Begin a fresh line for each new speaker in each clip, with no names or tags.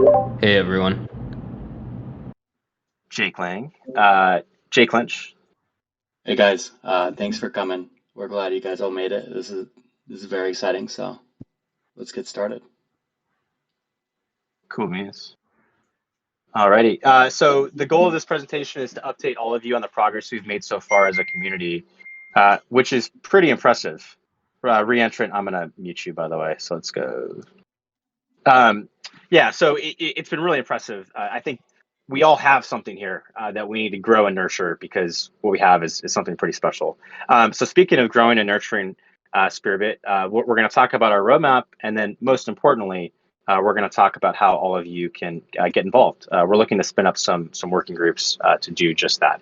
Hey everyone.
Jake Lang, Jake Lynch.
Hey guys, thanks for coming. We're glad you guys all made it. This is very exciting, so let's get started.
Cool news. Alrighty. So the goal of this presentation is to update all of you on the progress we've made so far as a community, which is pretty impressive. Re-entrant, I'm gonna mute you by the way. So let's go. Yeah, so it's been really impressive. I think we all have something here that we need to grow and nurture because what we have is something pretty special. So speaking of growing and nurturing Spearbit, we're going to talk about our roadmap, and then most importantly, we're going to talk about how all of you can get involved. We're looking to spin up some working groups to do just that.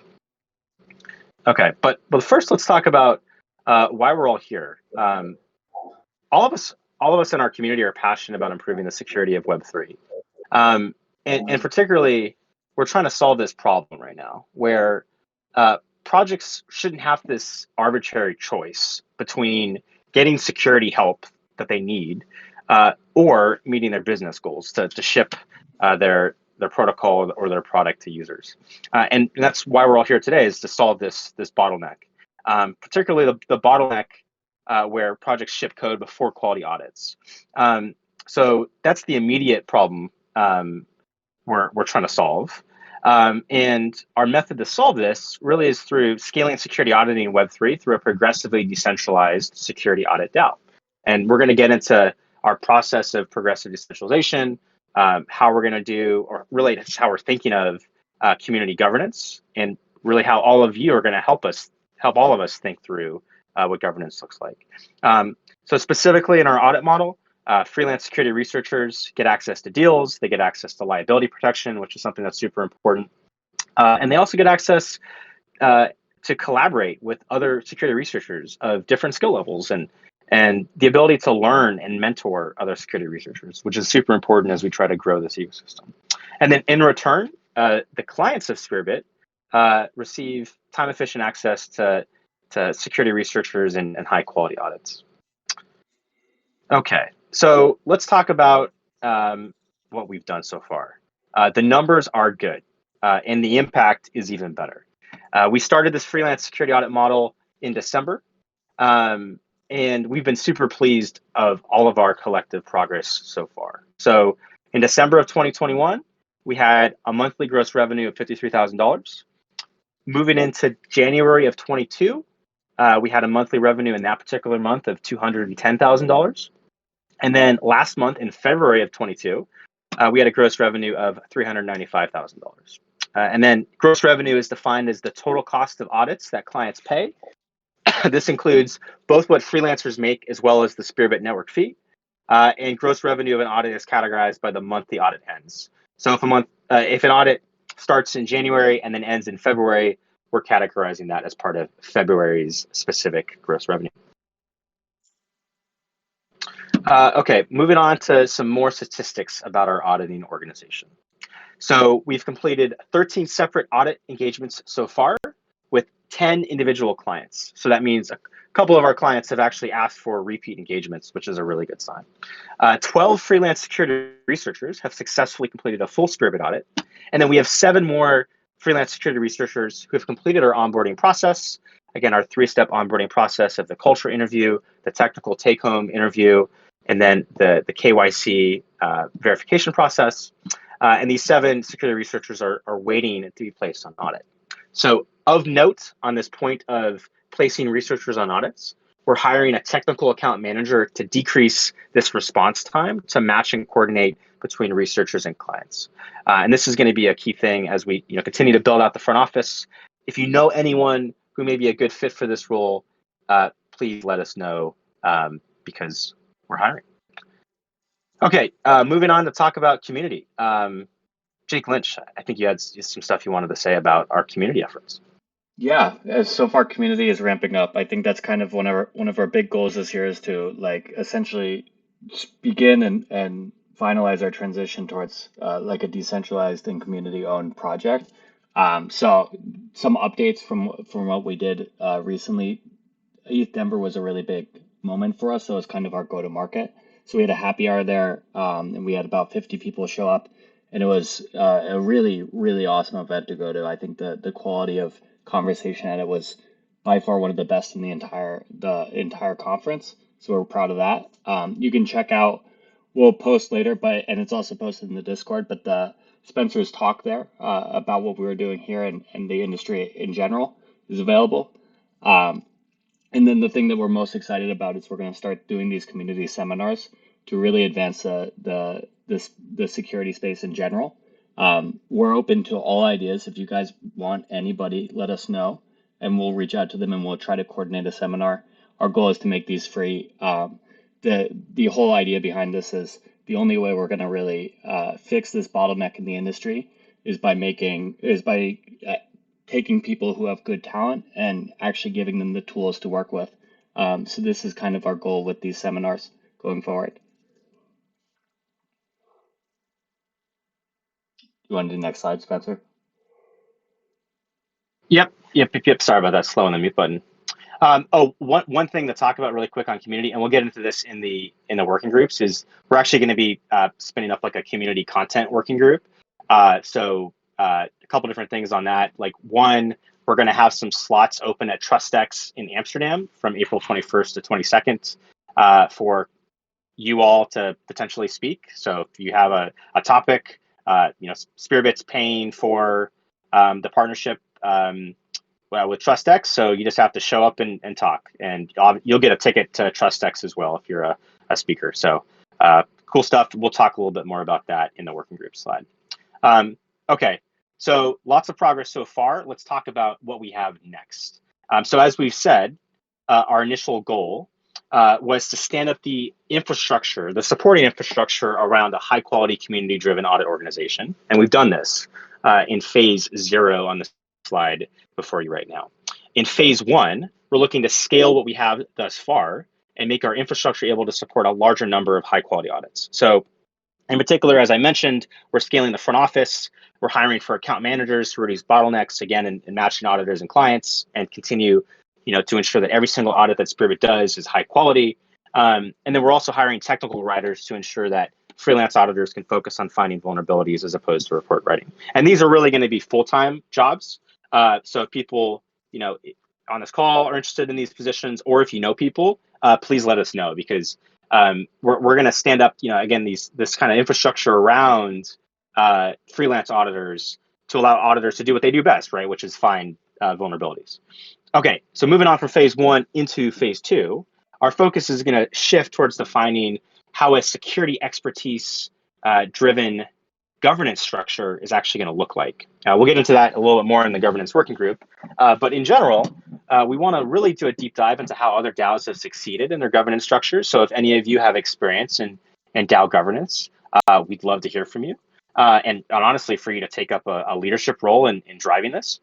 Okay, but first let's talk about why we're all here. All of us in our community are passionate about improving the security of Web3. And particularly, we're trying to solve this problem right now where projects shouldn't have this arbitrary choice between getting security help that they need or meeting their business goals to ship their protocol or their product to users. And that's why we're all here today, is to solve this bottleneck, particularly the bottleneck where projects ship code before quality audits. So that's the immediate problem we're trying to solve. And our method to solve this really is through scaling security auditing in Web3 through a progressively decentralized security audit DAO. And we're going to get into our process of progressive decentralization, how we're going to do, or really how we're thinking of community governance, and really how all of you are going to help all of us think through what governance looks like. So specifically in our audit model, freelance security researchers get access to deals, they get access to liability protection, which is something that's super important. And they also get access to collaborate with other security researchers of different skill levels and the ability to learn and mentor other security researchers, which is super important as we try to grow this ecosystem. And then in return, the clients of Spearbit receive time-efficient access to security researchers and high quality audits. Okay, so let's talk about what we've done so far. The numbers are good, and the impact is even better. We started this freelance security audit model in December, and we've been super pleased of all of our collective progress so far. So in December of 2021, we had a monthly gross revenue of $53,000. Moving into January of 22, we had a monthly revenue in that particular month of $210,000. And then last month in February of 22, we had a gross revenue of $395,000. And then gross revenue is defined as the total cost of audits that clients pay. This includes both what freelancers make as well as the Spearbit network fee. And gross revenue of an audit is categorized by the month the audit ends. So if an audit starts in January and then ends in February, we're categorizing that as part of February's specific gross revenue. Okay, moving on to some more statistics about our auditing organization. So we've completed 13 separate audit engagements so far with 10 individual clients. So that means a couple of our clients have actually asked for repeat engagements, which is a really good sign. 12 freelance security researchers have successfully completed a full Spearbit audit. And then we have 7 more freelance security researchers who have completed our onboarding process. Again, our 3-step onboarding process of the culture interview, the technical take-home interview, and then the KYC verification process. And these 7 security researchers are waiting to be placed on audit. So of note on this point of placing researchers on audits, we're hiring a technical account manager to decrease this response time to match and coordinate between researchers and clients. And this is going to be a key thing as we continue to build out the front office. If you know anyone who may be a good fit for this role, please let us know because we're hiring. Okay, moving on to talk about community. Jake Lynch, I think you had some stuff you wanted to say about our community efforts.
Yeah, so far community is ramping up. I think that's kind of one of our big goals this year is to like essentially begin and finalize our transition towards like a decentralized and community-owned project. So some updates from what we did recently. ETH Denver was a really big moment for us, so it's kind of our go-to-market. So we had a happy hour there, and we had about 50 people show up, and it was a really, really awesome event to go to. I think the quality of conversation at it was by far one of the best in the entire conference. So we're proud of that. You can check out. We'll post later, and it's also posted in the Discord. But the Spencer's talk there about what we were doing here and the industry in general is available. Um, and then the thing that we're most excited about is we're going to start doing these community seminars to really advance the security space in general. We're open to all ideas. If you guys want anybody, let us know, and we'll reach out to them and we'll try to coordinate a seminar. Our goal is to make these free. The whole idea behind this is the only way we're going to really fix this bottleneck in the industry is by taking people who have good talent and actually giving them the tools to work with. So this is kind of our goal with these seminars going forward. You want to do the next slide, Spencer?
Yep. Sorry about that. Slow on the mute button. One thing to talk about really quick on community, and we'll get into this in the working groups, is we're actually going to be spinning up like a community content working group. So a couple different things on that. Like one, we're going to have some slots open at TrustX in Amsterdam from April 21st to 22nd for you all to potentially speak. So if you have a topic, Spearbit's paying for the partnership with TrustX, so you just have to show up and talk, and you'll get a ticket to TrustX as well if you're a speaker. So cool stuff. We'll talk a little bit more about that in the working group slide. Okay, so lots of progress so far. Let's talk about what we have next. So as we've said, our initial goal was to stand up the infrastructure, the supporting infrastructure around a high quality community driven audit organization. And we've done this in phase 0 on the slide before you right now. In phase 1, we're looking to scale what we have thus far and make our infrastructure able to support a larger number of high quality audits. So in particular, as I mentioned, we're scaling the front office. We're hiring for account managers to reduce bottlenecks, again, and matching auditors and clients, and continue, to ensure that every single audit that Spearbit does is high quality. And then we're also hiring technical writers to ensure that freelance auditors can focus on finding vulnerabilities as opposed to report writing. And these are really going to be full-time jobs. So if people, on this call are interested in these positions, or if you know people, please let us know, because we're going to stand up, again, this kind of infrastructure around freelance auditors to allow auditors to do what they do best, right, which is find vulnerabilities. Okay, so moving on from phase 1 into phase 2, our focus is going to shift towards defining how a security expertise driven governance structure is actually going to look like. We'll get into that a little bit more in the governance working group. But in general, we want to really do a deep dive into how other DAOs have succeeded in their governance structures. So if any of you have experience in DAO governance, we'd love to hear from you. And honestly, for you to take up a leadership role in driving this.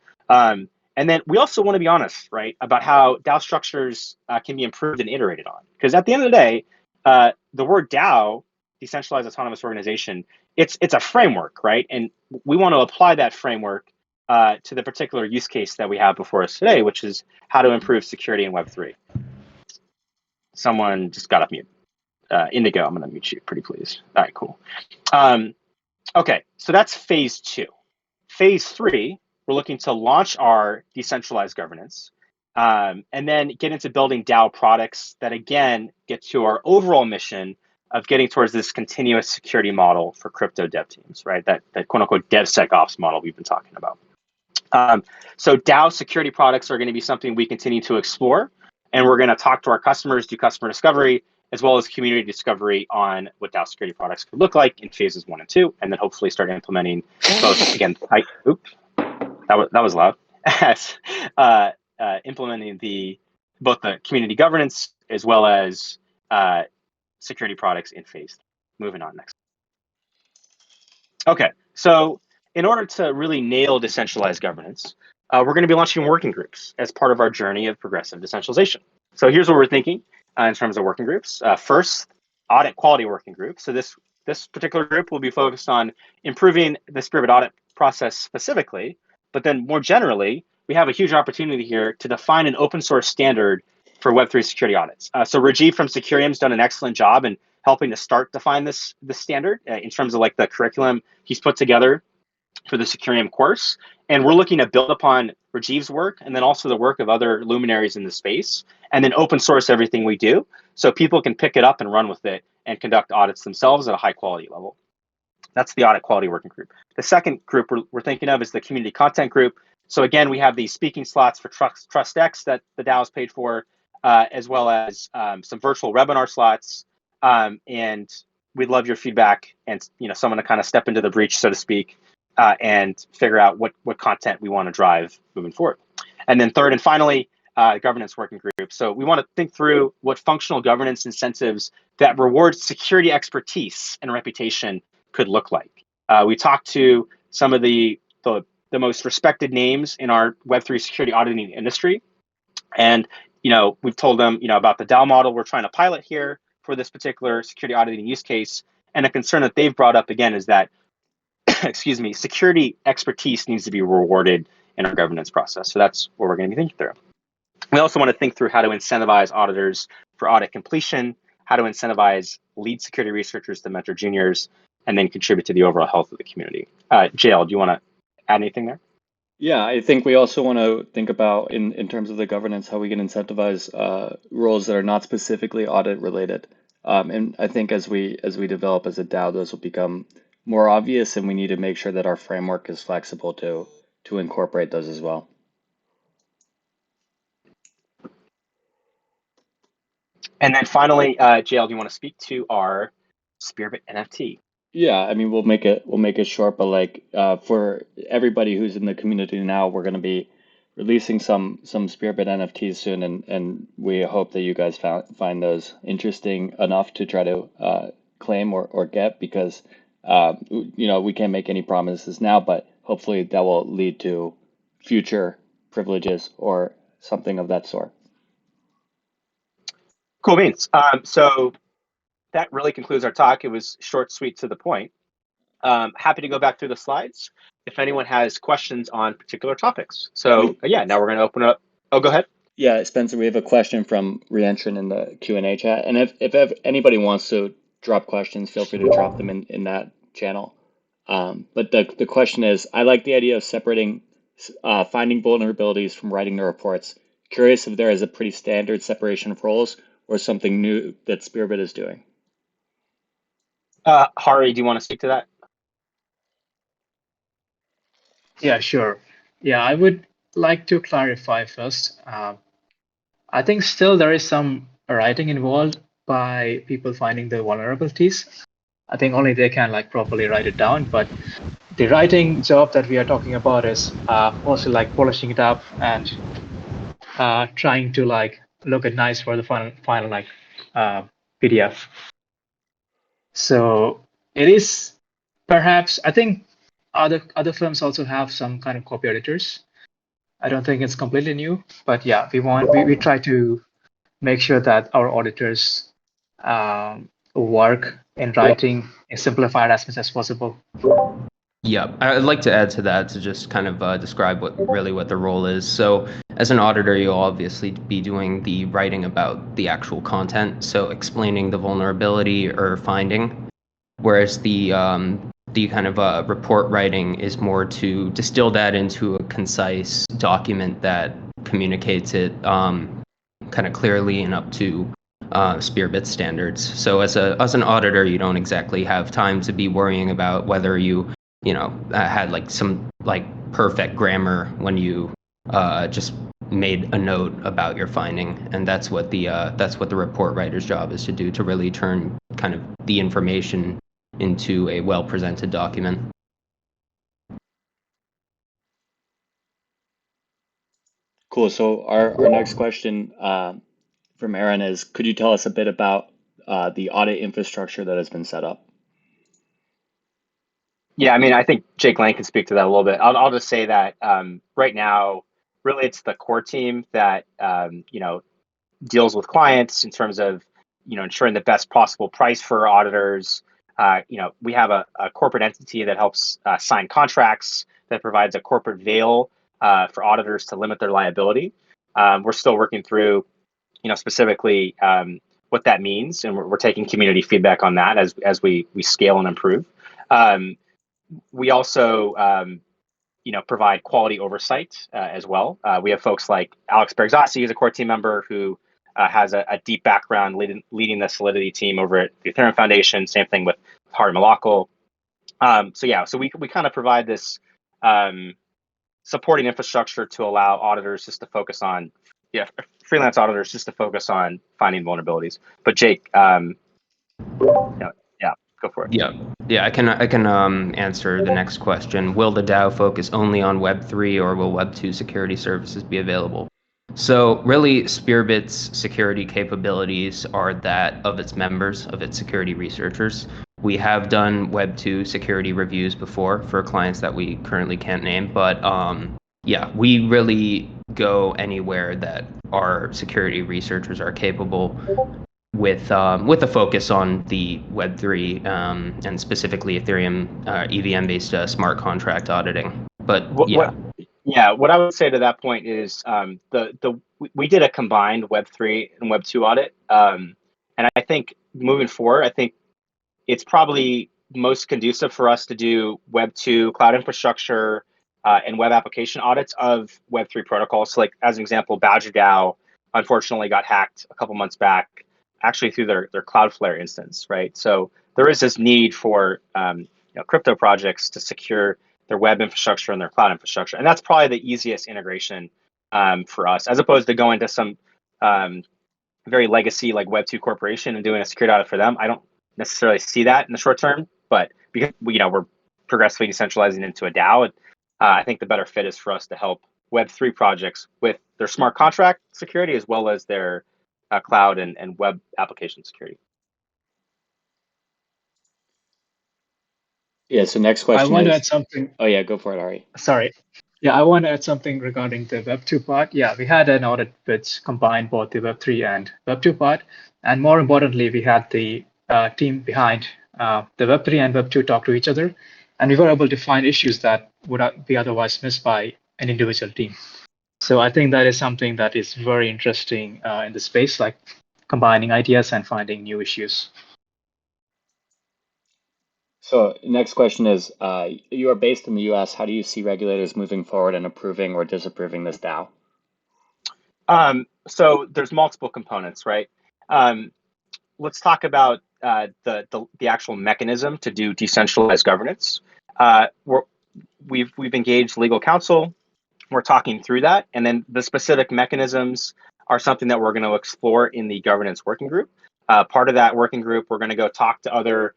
And then we also want to be honest, right, about how DAO structures can be improved and iterated on. Because at the end of the day, the word DAO, decentralized autonomous organization, it's a framework, right? And we want to apply that framework to the particular use case that we have before us today, which is how to improve security in Web3. Someone just got off mute. Indigo, I'm going to mute you, pretty please. All right, cool. Okay, so that's phase 2. Phase 3, we're looking to launch our decentralized governance, and then get into building DAO products that, again, get to our overall mission of getting towards this continuous security model for crypto dev teams, right? That quote unquote DevSecOps model we've been talking about. So DAO security products are going to be something we continue to explore, and we're going to talk to our customers, do customer discovery, as well as community discovery on what DAO security products could look like in phases 1 and 2, and then hopefully start implementing both, again, that was loud, as implementing both the community governance as well as security products in phase 3. Moving on next. Okay, so in order to really nail decentralized governance, we're going to be launching working groups as part of our journey of progressive decentralization. So here's what we're thinking in terms of working groups. First, audit quality working group. So this particular group will be focused on improving the Spearbit audit process specifically, but then more generally, we have a huge opportunity here to define an open source standard for Web3 security audits. So Rajiv from Securium's done an excellent job and helping to start define this standard in terms of like the curriculum he's put together for the Securium course. And we're looking to build upon Rajiv's work and then also the work of other luminaries in the space, and then open source everything we do so people can pick it up and run with it and conduct audits themselves at a high quality level. That's the audit quality working group. The second group we're thinking of is the community content group. So again, we have these speaking slots for TrustX that the DAO is paid for, as well as some virtual webinar slots. And we'd love your feedback and someone to kind of step into the breach, so to speak, and figure out what content we want to drive moving forward. And then third and finally, governance working group. So we want to think through what functional governance incentives that reward security expertise and reputation could look like. We talked to some of the most respected names in our Web3 security auditing industry. And we've told them about the DAO model we're trying to pilot here for this particular security auditing use case. And a concern that they've brought up again is that excuse me, security expertise needs to be rewarded in our governance process. So that's what we're going to be thinking through. We also want to think through how to incentivize auditors for audit completion, how to incentivize lead security researchers to mentor juniors, and then contribute to the overall health of the community. JL, do you want to add anything there?
Yeah, I think we also want to think about in terms of the governance, how we can incentivize roles that are not specifically audit related. And I think as we develop as a DAO, those will become more obvious, and we need to make sure that our framework is flexible to incorporate those as well.
And then finally, JL, do you want to speak to our Spearbit NFT?
Yeah, I mean, we'll make it short, but like for everybody who's in the community now, we're going to be releasing some Spearbit NFTs soon, and we hope that you guys find those interesting enough to try to claim or get, because we can't make any promises now, but hopefully that will lead to future privileges or something of that sort.
Cool beans. So that really concludes our talk. It was short, sweet, to the point. Happy to go back through the slides if anyone has questions on particular topics. So yeah, now we're going to open up. Oh, go ahead.
Yeah, Spencer, we have a question from Reentrant in the Q&A chat. And if anybody wants to drop questions, feel free to drop them in that channel. But the question is, I like the idea of separating, finding vulnerabilities from writing the reports. Curious if there is a pretty standard separation of roles or something new that Spearbit is doing.
Hari, do you want to speak to that?
Yeah, sure. Yeah, I would like to clarify first. I think still there is some writing involved by people finding the vulnerabilities. I think only they can properly write it down, but the writing job that we are talking about is mostly polishing it up and trying to look it nice for the final PDF. So it is perhaps, I think other firms also have some kind of copy editors. I don't think it's completely new, but yeah, we try to make sure that our auditors work in writing is simplified as much as possible.
Yeah, I'd like to add to that to just kind of describe what the role is. So as an auditor, you'll obviously be doing the writing about the actual content, so explaining the vulnerability or finding, whereas the kind of report writing is more to distill that into a concise document that communicates it kind of clearly and up to Spearbit standards. So as an auditor, you don't exactly have time to be worrying about whether you had some perfect grammar when you just made a note about your finding, and that's what the report writer's job is to do, to really turn kind of the information into a well-presented document.
Cool. So our next question from Aaron is, could you tell us a bit about the audit infrastructure that has been set up?
Yeah, I mean, I think Jake Lang can speak to that a little bit. I'll just say that right now, really, it's the core team that deals with clients in terms of ensuring the best possible price for auditors. We have a corporate entity that helps sign contracts, that provides a corporate veil for auditors to limit their liability. We're still working through, specifically what that means, and we're taking community feedback on that as we scale and improve. We also provide quality oversight as well. We have folks like Alex Bergzasi, who's a core team member who has a deep background leading the Solidity team over at the Ethereum Foundation. Same thing with Hari Malakal. So we kind of provide this supporting infrastructure to allow auditors just to focus on, freelance auditors just to focus on finding vulnerabilities. But Jake, go for it.
Yeah, I can answer the next question. Will the DAO focus only on Web3 or will Web2 security services be available? So really, Spearbit's security capabilities are that of its members, of its security researchers. We have done Web2 security reviews before for clients that we currently can't name, but we really go anywhere that our security researchers are capable with a focus on the Web3 and specifically Ethereum EVM-based smart contract auditing. But
what I would say to that point is we did a combined Web3 and Web2 audit, and I think moving forward, I think it's probably most conducive for us to do Web2 cloud infrastructure and web application audits of Web3 protocols. So, like as an example, Badger DAO unfortunately got hacked a couple months back, actually through their Cloudflare instance, right? So there is this need for crypto projects to secure their web infrastructure and their cloud infrastructure, and that's probably the easiest integration for us, as opposed to going to some very legacy like Web2 corporation and doing a security audit for them. I don't necessarily see that in the short term, but because we're progressively decentralizing into a DAO, I think the better fit is for us to help Web3 projects with their smart contract security as well as their cloud and web application security.
Yeah, so next question
I want
is,
to add something.
Oh yeah, go for it, Ari.
Sorry. Yeah, I want to add something regarding the Web2 part. Yeah, we had an audit which combined both the Web3 and Web2 part. And more importantly, we had the team behind the Web3 and Web2 talk to each other. And we were able to find issues that would be otherwise missed by an individual team. So I think that is something that is very interesting in the space, like combining ideas and finding new issues.
So next question is, you are based in the US. How do you see regulators moving forward and approving or disapproving this DAO?
So there's multiple components, right? Let's talk about the actual mechanism to do decentralized governance. We've engaged legal counsel. We're talking through that, and then the specific mechanisms are something that we're going to explore in the governance working group. Part of that working group, we're going to go talk to other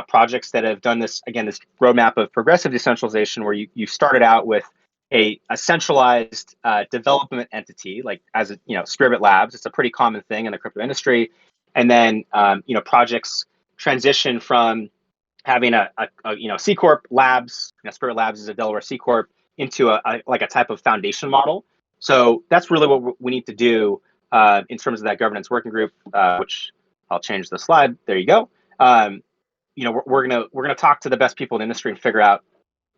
projects that have done this, again, this roadmap of progressive decentralization, where you started out with a centralized development entity, like as Spearbit Labs. It's a pretty common thing in the crypto industry, and then projects transition from having a C corp labs. Spearbit Labs is a Delaware C corp into a type of foundation model. So that's really what we need to do in terms of that governance working group, which I'll change the slide. There you go. We're gonna talk to the best people in the industry and figure out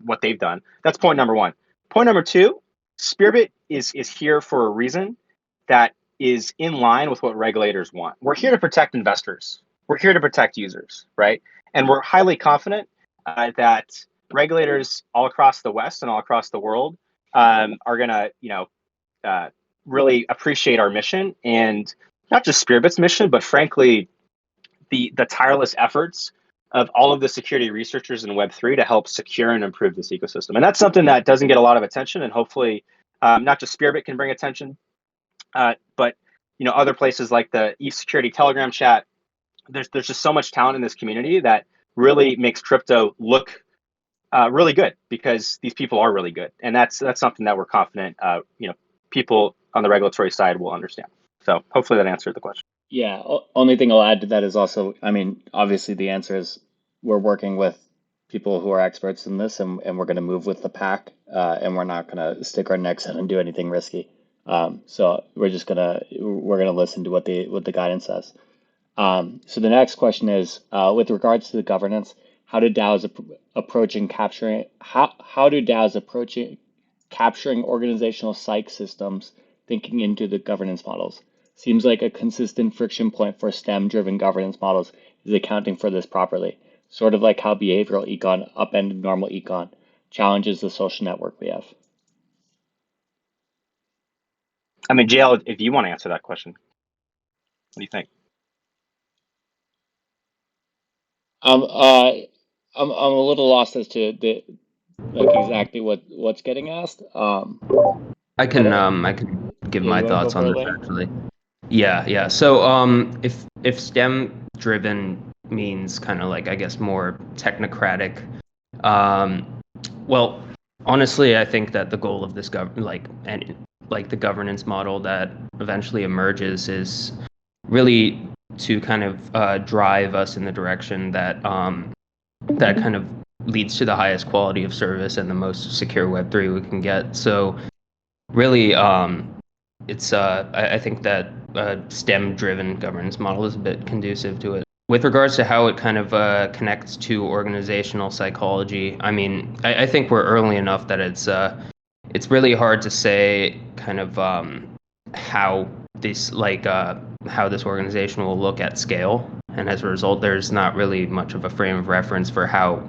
what they've done. That's point number one. Point number two, Spearbit is here for a reason that is in line with what regulators want. We're here to protect investors. We're here to protect users, right? And we're highly confident that regulators all across the West and all across the world are gonna, really appreciate our mission, and not just Spearbit's mission, but frankly, the tireless efforts of all of the security researchers in Web3 to help secure and improve this ecosystem. And that's something that doesn't get a lot of attention, and hopefully not just Spearbit can bring attention, but other places like the e-security Telegram chat. There's just so much talent in this community that really makes crypto look really good, because these people are really good, and that's something that we're confident people on the regulatory side will understand. So hopefully that answered the question.
Yeah, only thing I'll add to that is also, obviously the answer is we're working with people who are experts in this, and we're going to move with the pack, and we're not going to stick our necks in and do anything risky. So we're gonna listen to what the guidance says. So the next question is, with regards to the governance, how do DAOs approaching capturing organizational psych systems thinking into the governance models? Seems like a consistent friction point for STEM-driven governance models is accounting for this properly, sort of like how behavioral econ upended normal econ, challenges the social network we have.
I mean, JL, if you want to answer that question, what do you think?
I'm a little lost as to exactly what's getting asked.
I can give
Yeah,
my
you want to go
thoughts
for
on
it,
this
Lane?
actually. Yeah. So if STEM driven means kind of like I guess more technocratic, um, well, honestly, I think that the goal of this the governance model that eventually emerges is really to kind of drive us in the direction that that kind of leads to the highest quality of service and the most secure Web3 we can get. So really, it's I think that STEM-driven governance model is a bit conducive to it. With regards to how it kind of connects to organizational psychology, I mean, I think we're early enough that it's really hard to say kind of how how this organization will look at scale, and as a result, there's not really much of a frame of reference for how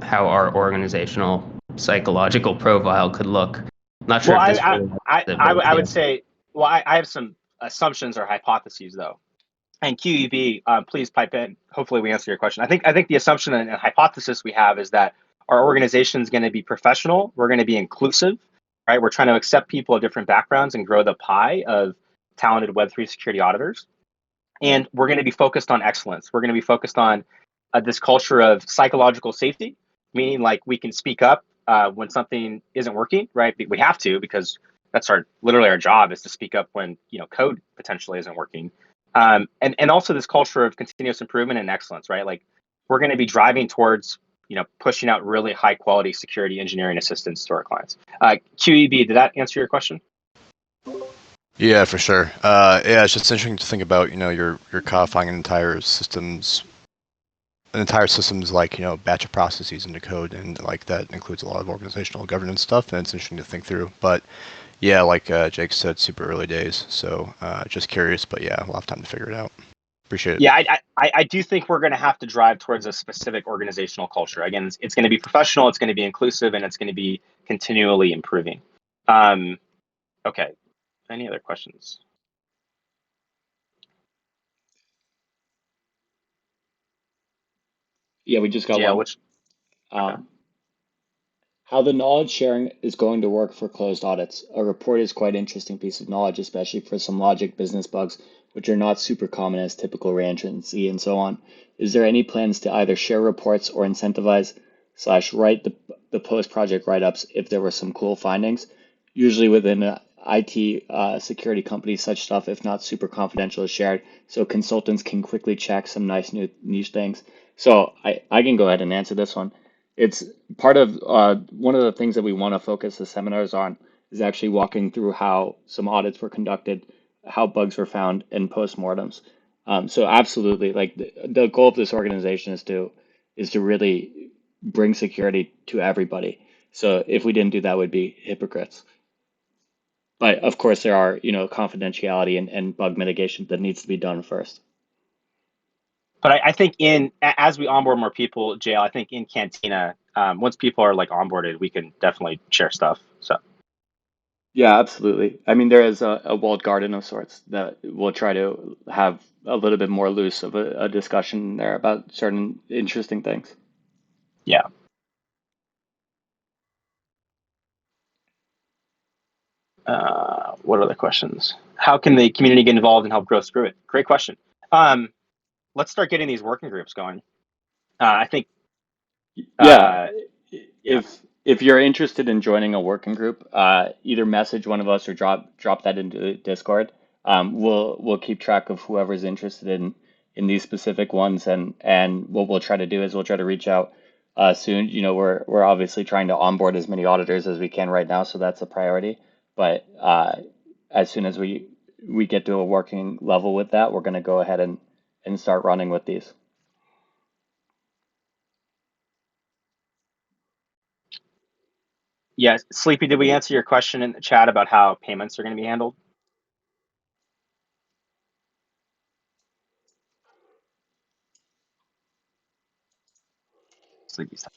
our organizational psychological profile could look. Not sure
Well,
if this really helps it, but
I
yeah.
would say, well, I have some assumptions or hypotheses though. And QEB, please pipe in. Hopefully, we answer your question. I think the assumption and hypothesis we have is that our organization is going to be professional. We're going to be inclusive, right? We're trying to accept people of different backgrounds and grow the pie of talented Web3 security auditors. And we're going to be focused on excellence. We're going to be focused on this culture of psychological safety, meaning like we can speak up when something isn't working, right? We have to because that's literally our job is to speak up when code potentially isn't working. And also this culture of continuous improvement and excellence, right? Like we're going to be driving towards pushing out really high quality security engineering assistance to our clients. QEB, did that answer your question?
Yeah, for sure. Yeah, it's just interesting to think about, you're codifying an entire system's like, batch of processes into code, and like that includes a lot of organizational governance stuff, and it's interesting to think through. But yeah, like Jake said, super early days. So just curious, but yeah, we'll have time to figure it out. Appreciate it.
Yeah, I do think we're going to have to drive towards a specific organizational culture. Again, it's going to be professional, it's going to be inclusive, and it's going to be continually improving. Okay. Any other questions?
Yeah, we just got
Yeah,
one.
which okay.
How the knowledge sharing is going to work for closed audits. A report is quite an interesting piece of knowledge, especially for some logic business bugs, which are not super common as typical reentrancy and so on. Is there any plans to either share reports or incentivize / write the post-project write-ups if there were some cool findings? Usually within a IT security company, such stuff, if not super confidential, is shared so consultants can quickly check some nice new niche things. So I can go ahead and answer this one. It's part of one of the things that we want to focus the seminars on is actually walking through how some audits were conducted, how bugs were found, and postmortems. So absolutely, like the goal of this organization is to really bring security to everybody. So if we didn't do that, we'd be hypocrites. But of course, there are confidentiality and bug mitigation that needs to be done first.
But I think as we onboard more people, JL, I think in Cantina, once people are like onboarded, we can definitely share stuff. So
Yeah, absolutely. I mean, there is a walled garden of sorts that we'll try to have a little bit more loose of a discussion there about certain interesting things.
yeah. What are the questions? How can the community get involved and help grow Screw It? Great question. Let's start getting these working groups going. I think
Yeah,
yeah.
if you're interested in joining a working group, either message one of us or drop that into Discord. We'll keep track of whoever's interested in these specific ones, and what we'll try to do is we'll try to reach out soon. We're obviously trying to onboard as many auditors as we can right now, so that's a priority. But as soon as we get to a working level with that, we're going to go ahead and start running with these.
Yes, Sleepy, did we answer your question in the chat about how payments are going to be handled? Sleepy stuff.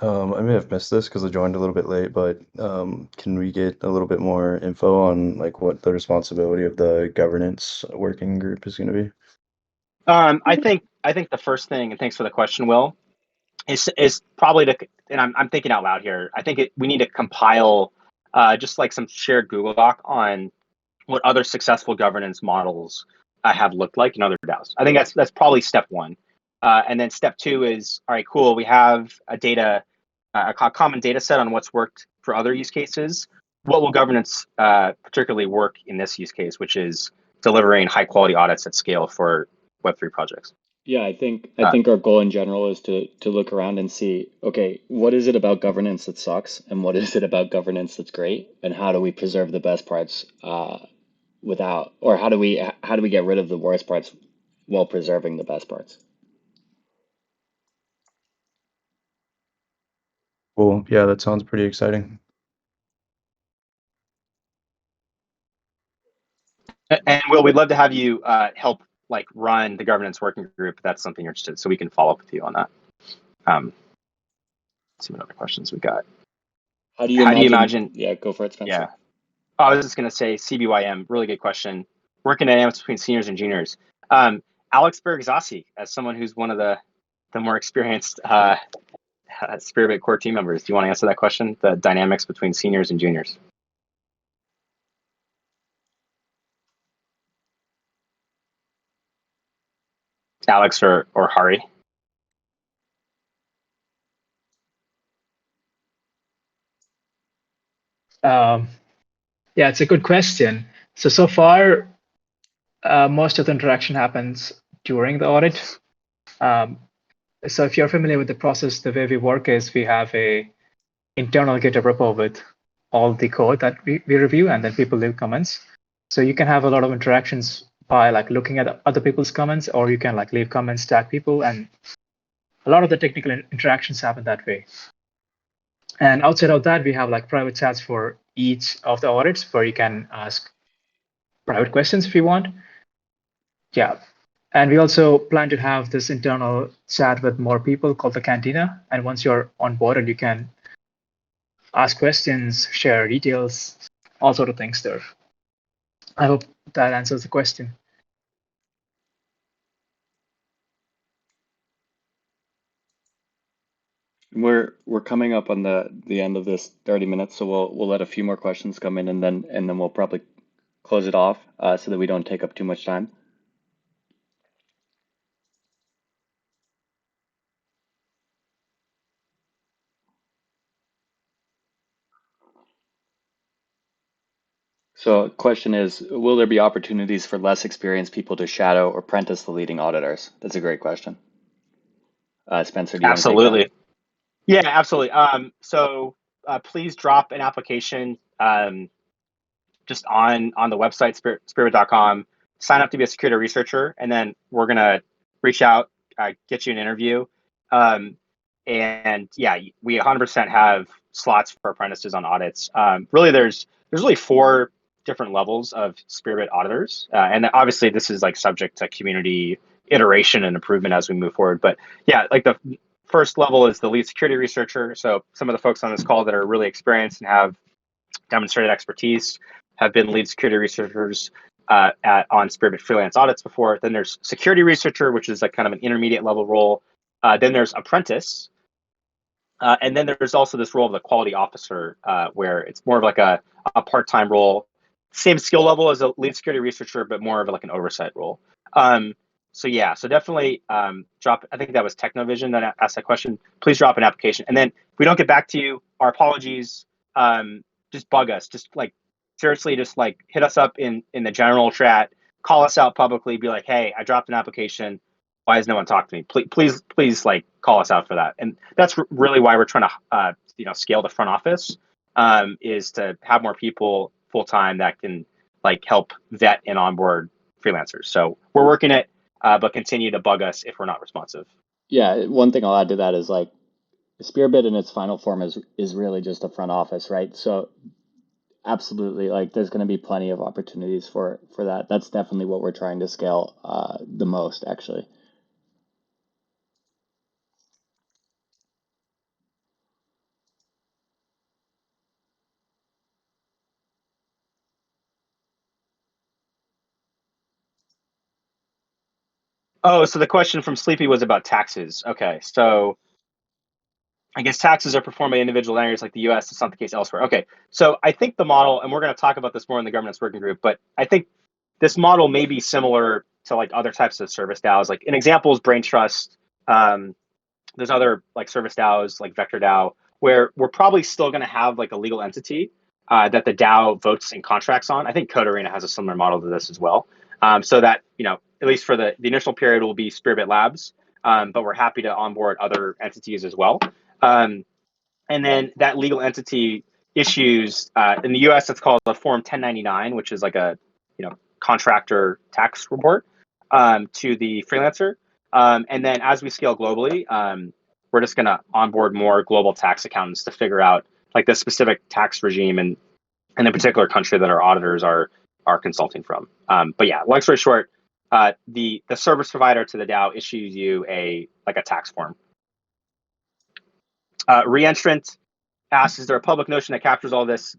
I may have missed this because I joined a little bit late, but can we get a little bit more info on like what the responsibility of the governance working group is going to be?
I think the first thing, and thanks for the question, Will, is probably to, and I'm thinking out loud here. I think we need to compile just like some shared Google Doc on what other successful governance models have looked like in other DAOs. I think that's probably step one. And then step two is, all right, cool. We have a common data set on what's worked for other use cases. What will governance particularly work in this use case, which is delivering high quality audits at scale for Web3 projects?
Yeah, I think our goal in general is to look around and see, okay, what is it about governance that sucks, and what is it about governance that's great, and how do we preserve the best parts without, or how do we get rid of the worst parts while preserving the best parts?
Cool. Yeah, that sounds pretty exciting.
And Will, we'd love to have you help like run the governance working group if that's something you're interested in, so we can follow up with you on that. Let's see what other questions we got.
How do you imagine? Yeah, go for it, Spencer.
Yeah. Oh, I was just going to say CBYM, really good question. Working dynamics between seniors and juniors. Alex Bergzasi, as someone who's one of the more experienced Spearbit core team members, do you want to answer that question? The dynamics between seniors and juniors. Alex or Hari?
Yeah, it's a good question. So far, most of the interaction happens during the audit. So if you're familiar with the process, the way we work is we have a internal GitHub repo with all the code that we review, and then people leave comments. So you can have a lot of interactions by like looking at other people's comments, or you can like leave comments, tag people, and a lot of the technical interactions happen that way. And outside of that, we have like private chats for each of the audits where you can ask private questions if you want. Yeah. And we also plan to have this internal chat with more people called the Cantina. And once you're on board, and you can ask questions, share details, all sort of things there. I hope that answers the question.
We're coming up on the end of this 30 minutes, so we'll let a few more questions come in, and then we'll probably close it off so that we don't take up too much time. So question is, will there be opportunities for less experienced people to shadow or apprentice the leading auditors? That's a great question. Spencer, do you want to take that?
Absolutely. Yeah, absolutely. So please drop an application just on the website, spearbit.com. Sign up to be a security researcher, and then we're going to reach out, get you an interview. And yeah, we 100% have slots for apprentices on audits. Really, there's really 4 different levels of Spearbit auditors. And obviously, this is like subject to community iteration and improvement as we move forward. But yeah, like the first level is the lead security researcher. So some of the folks on this call that are really experienced and have demonstrated expertise have been lead security researchers on Spearbit freelance audits before. Then there's security researcher, which is like kind of an intermediate level role. Then there's apprentice. And then there's also this role of the quality officer, where it's more of like a part-time role, same skill level as a lead security researcher, but more of like an oversight role. So yeah, so definitely drop. I think that was Technovision that asked that question. Please drop an application, and then if we don't get back to you, our apologies. Just bug us. Just like seriously, just like hit us up in the general chat. Call us out publicly. Be like, hey, I dropped an application. Why has no one talked to me? Please, like call us out for that. And that's really why we're trying to scale the front office, is to have more people full time that can like help vet and onboard freelancers. So we're working it, but continue to bug us if we're not responsive.
Yeah, one thing I'll add to that is like Spearbit in its final form is really just a front office, right? So absolutely. Like, there's going to be plenty of opportunities for that. That's definitely what we're trying to scale the most, actually.
Oh, so the question from Sleepy was about taxes. Okay, so I guess taxes are performed by individual entities like the U.S. It's not the case elsewhere. Okay, so I think the model, and we're going to talk about this more in the governance working group, but I think this model may be similar to like other types of service DAOs. Like an example is Brain Trust. There's other like service DAOs like Vector DAO where we're probably still going to have like a legal entity that the DAO votes and contracts on. I think Code Arena has a similar model to this as well. So that, at least for the initial period will be Spearbit Labs, but we're happy to onboard other entities as well. And then that legal entity issues in the US, it's called a Form 1099, which is like a contractor tax report to the freelancer. And then as we scale globally, we're just going to onboard more global tax accountants to figure out like the specific tax regime and the particular country that our auditors are consulting from. But yeah, long story short, the service provider to the DAO issues you a tax form. Reentrant asks, is there a public notion that captures all this?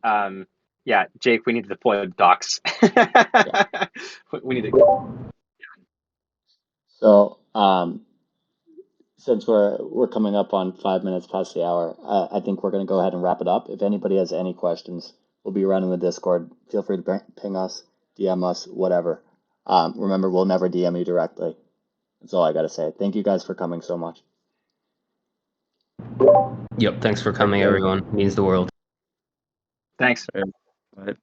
Yeah, Jake, we need to deploy docs. We need to.
So, since we're coming up on 5 minutes past the hour, I think we're going to go ahead and wrap it up. If anybody has any questions, we'll be running the Discord. Feel free to ping us, DM us, whatever. Remember, we'll never DM you directly. That's all I got to say. Thank you guys for coming so much.
Yep, thanks for coming, everyone. Means the world.
Thanks.
Right.